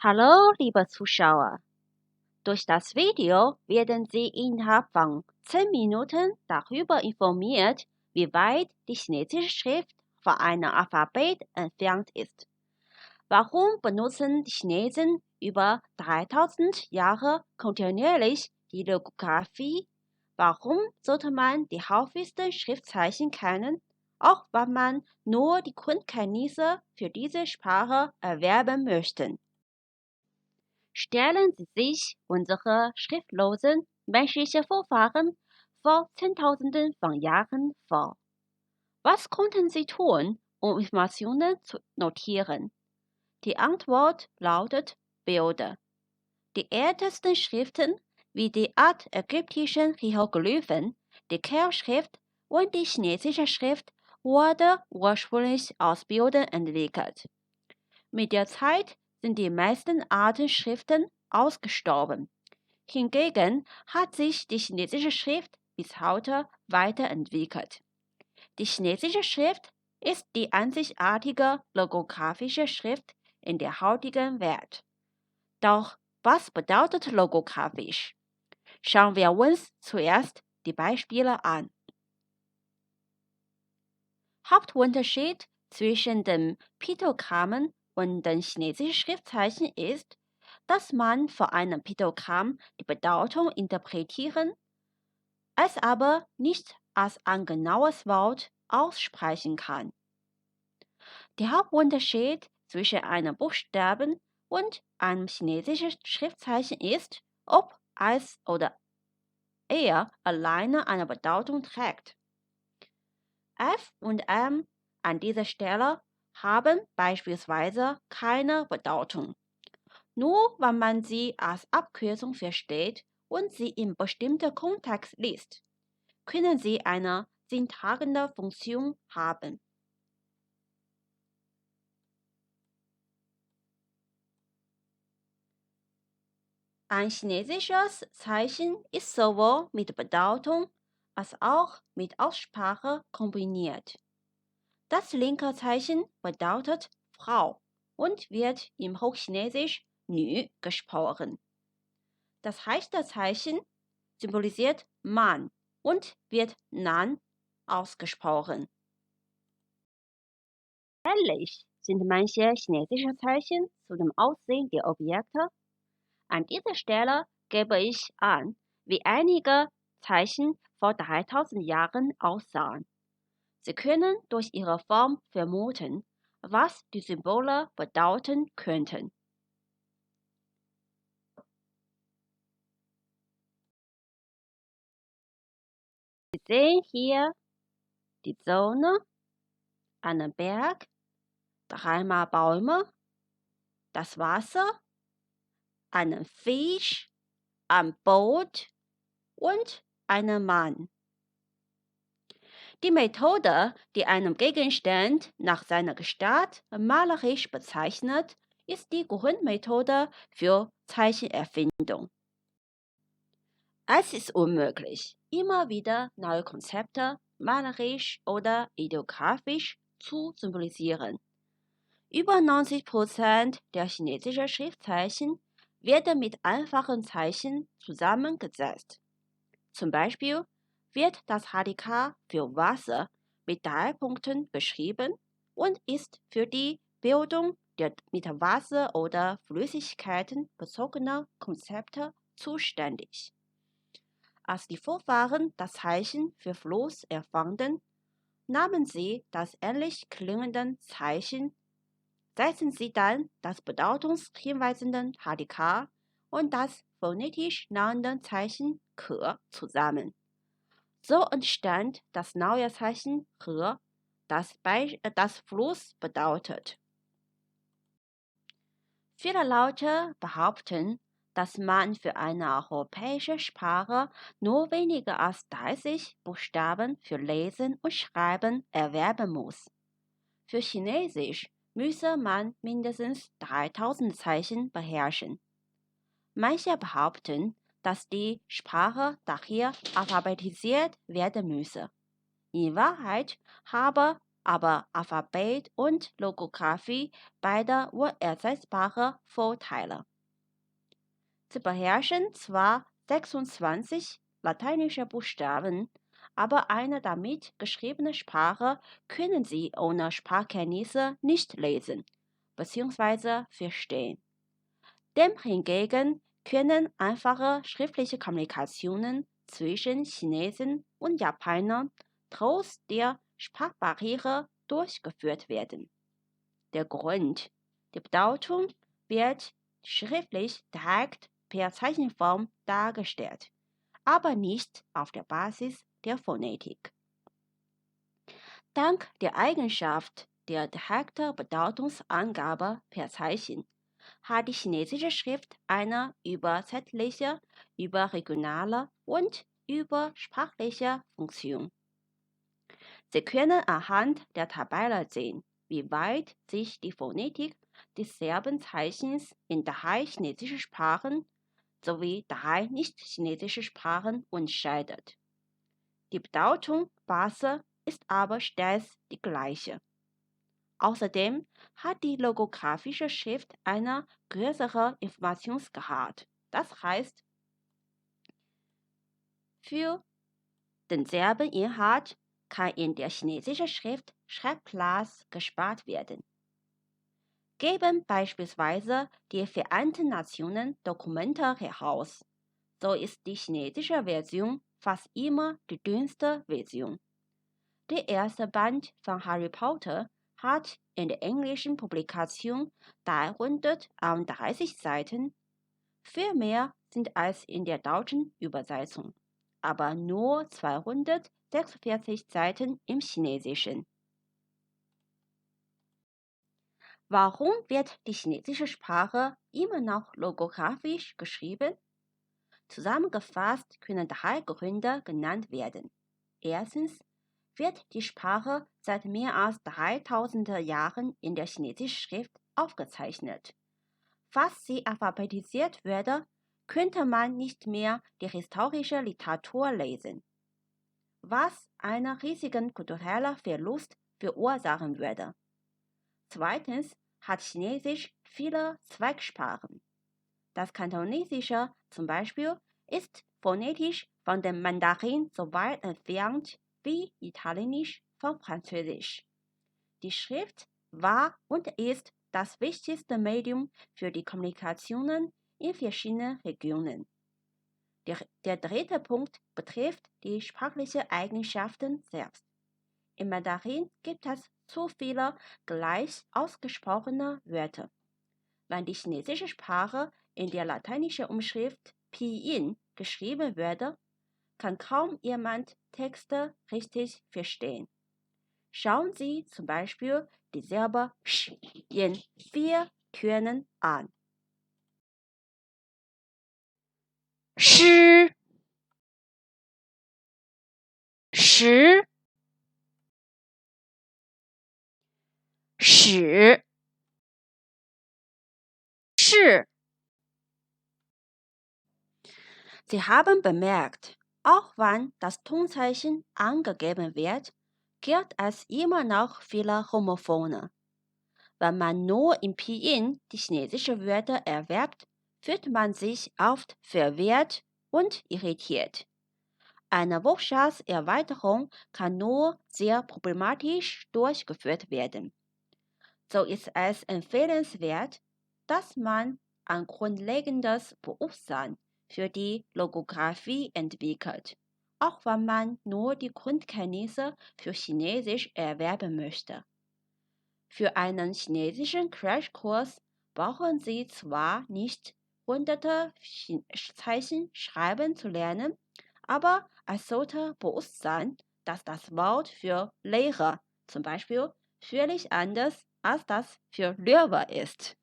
Hallo, liebe Zuschauer! Durch das Video werden Sie innerhalb von 10 Minuten darüber informiert, wie weit die chinesische Schrift von einem Alphabet entfernt ist. Warum benutzen die Chinesen über 3000 Jahre kontinuierlich die Logographie? Warum sollte man die häufigsten Schriftzeichen kennen, auch wenn man nur die Grundkenntnisse für diese Sprache erwerben möchte? Stellen Sie sich unsere schriftlosen menschlichen Vorfahren vor Zehntausenden von Jahren vor. Was konnten sie tun, um Informationen zu notieren? Die Antwort lautet Bilder. Die ältesten Schriften, wie die altägyptischen Hieroglyphen, die Kehrschrift und die chinesische Schrift, wurde ursprünglich aus Bildern entwickelt. Mit der Zeit sind die meisten Arten Schriften ausgestorben. Hingegen hat sich die chinesische Schrift bis heute weiterentwickelt. Die chinesische Schrift ist die einzigartige logographische Schrift in der heutigen Welt. Doch was bedeutet logographisch? Schauen wir uns zuerst die Beispiele an. Hauptunterschied zwischen den Piktogrammen und den chinesischen Schriftzeichen ist, dass man von einem Piktogramm die Bedeutung interpretieren, es aber nicht als ein genaues Wort aussprechen kann. Der Hauptunterschied zwischen einem Buchstaben und einem chinesischen Schriftzeichen ist, ob es oder er alleine eine Bedeutung trägt. F und M an dieser Stelle haben beispielsweise keine Bedeutung. Nur wenn man sie als Abkürzung versteht und sie in bestimmten Kontext liest, können sie eine sinntragende Funktion haben. Ein chinesisches Zeichen ist sowohl mit Bedeutung als auch mit Aussprache kombiniert. Das linke Zeichen bedeutet Frau und wird im Hochchinesisch Nü gesprochen. Das rechte Zeichen symbolisiert Mann und wird Nan ausgesprochen. Ähnlich sind manche chinesische Zeichen zu dem Aussehen der Objekte. An dieser Stelle gebe ich an, wie einige Zeichen vor 3000 Jahren aussahen. Sie können durch ihre Form vermuten, was die Symbole bedeuten könnten. Sie sehen hier die Sonne, einen Berg, dreimal Bäume, das Wasser, einen Fisch, ein Boot und einen Mann. Die Methode, die einen Gegenstand nach seiner Gestalt malerisch bezeichnet, ist die Grundmethode für Zeichenerfindung. Es ist unmöglich, immer wieder neue Konzepte malerisch oder ideografisch zu symbolisieren. Über 90% der chinesischen Schriftzeichen werden mit einfachen Zeichen zusammengesetzt. Zum Beispiel wird das Radikal für Wasser mit 3 Punkten beschrieben und ist für die Bildung der mit Wasser oder Flüssigkeiten bezogenen Konzepte zuständig. Als die Vorfahren das Zeichen für Fluss erfanden, nahmen sie das ähnlich klingende Zeichen, setzten sie dann das bedeutungshinweisende Radikal und das phonetisch nahende Zeichen Ke zusammen. So entstand das neue Zeichen He, das Fluss bedeutet. Viele Leute behaupten, dass man für eine europäische Sprache nur weniger als 30 Buchstaben für Lesen und Schreiben erwerben muss. Für Chinesisch müsse man mindestens 3000 Zeichen beherrschen. Manche behaupten, dass die Sprache daher alphabetisiert werden müsse. In Wahrheit habe aber Alphabet und Logographie beide unersetzbare Vorteile. Sie beherrschen zwar 26 lateinische Buchstaben, aber eine damit geschriebene Sprache können Sie ohne Sprachkenntnisse nicht lesen bzw. verstehen. Demhingegen können einfache schriftliche Kommunikationen zwischen Chinesen und Japanern trotz der Sprachbarriere durchgeführt werden. Der Grund: Die Bedeutung wird schriftlich direkt per Zeichenform dargestellt, aber nicht auf der Basis der Phonetik. Dank der Eigenschaft der direkten Bedeutungsangabe per Zeichen hat die chinesische Schrift eine überzeitliche, überregionale und übersprachliche Funktion. Sie können anhand der Tabelle sehen, wie weit sich die Phonetik desselben Zeichens in 3 chinesischen Sprachen sowie 3 nicht-chinesischen Sprachen unterscheidet. Die Bedeutungsbasis ist aber stets die gleiche. Außerdem hat die logographische Schrift einen größeren Informationsgehalt. Das heißt, für denselben Inhalt kann in der chinesischen Schrift Schreibplatz gespart werden. Geben beispielsweise die Vereinten Nationen Dokumente heraus, so ist die chinesische Version fast immer die dünnste Version. Der erste Band von Harry Potter hat in der englischen Publikation 330 Seiten, viel mehr sind als in der deutschen Übersetzung, aber nur 246 Seiten im Chinesischen. Warum wird die chinesische Sprache immer noch logografisch geschrieben? Zusammengefasst können 3 Gründe genannt werden. Erstens wird die Sprache seit mehr als 3000 Jahren in der chinesischen Schrift aufgezeichnet. Falls sie alphabetisiert würde, könnte man nicht mehr die historische Literatur lesen, was einen riesigen kulturellen Verlust verursachen würde. Zweitens hat Chinesisch viele Zweigsprachen. Das Kantonesische zum Beispiel ist phonetisch von dem Mandarin so weit entfernt wie Italienisch von Französisch. Die Schrift war und ist das wichtigste Medium für die Kommunikationen in verschiedenen Regionen. Der dritte Punkt betrifft die sprachlichen Eigenschaften selbst. Im Mandarin gibt es zu viele gleich ausgesprochene Wörter. Wenn die chinesische Sprache in der lateinischen Umschrift Pinyin geschrieben würde, kann kaum jemand Texte richtig verstehen. Schauen Sie zum Beispiel die Silbe Sch in 4 Tönen an. Sch, Sch, Sch, Sch. Sie haben bemerkt, auch wenn das Tonzeichen angegeben wird, gilt es immer noch viele Homophone. Wenn man nur im Pinyin die chinesischen Wörter erwerbt, fühlt man sich oft verwirrt und irritiert. Eine Wortschatzerweiterung kann nur sehr problematisch durchgeführt werden. So ist es empfehlenswert, dass man ein grundlegendes Bewusstsein für die Logographie entwickelt, auch wenn man nur die Grundkenntnisse für Chinesisch erwerben möchte. Für einen chinesischen Crashkurs brauchen Sie zwar nicht hunderte Zeichen schreiben zu lernen, aber es sollte bewusst sein, dass das Wort für Lehrer zum Beispiel völlig anders als das für Löwe ist.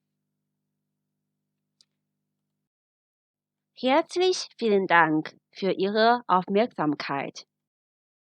Herzlich vielen Dank für Ihre Aufmerksamkeit.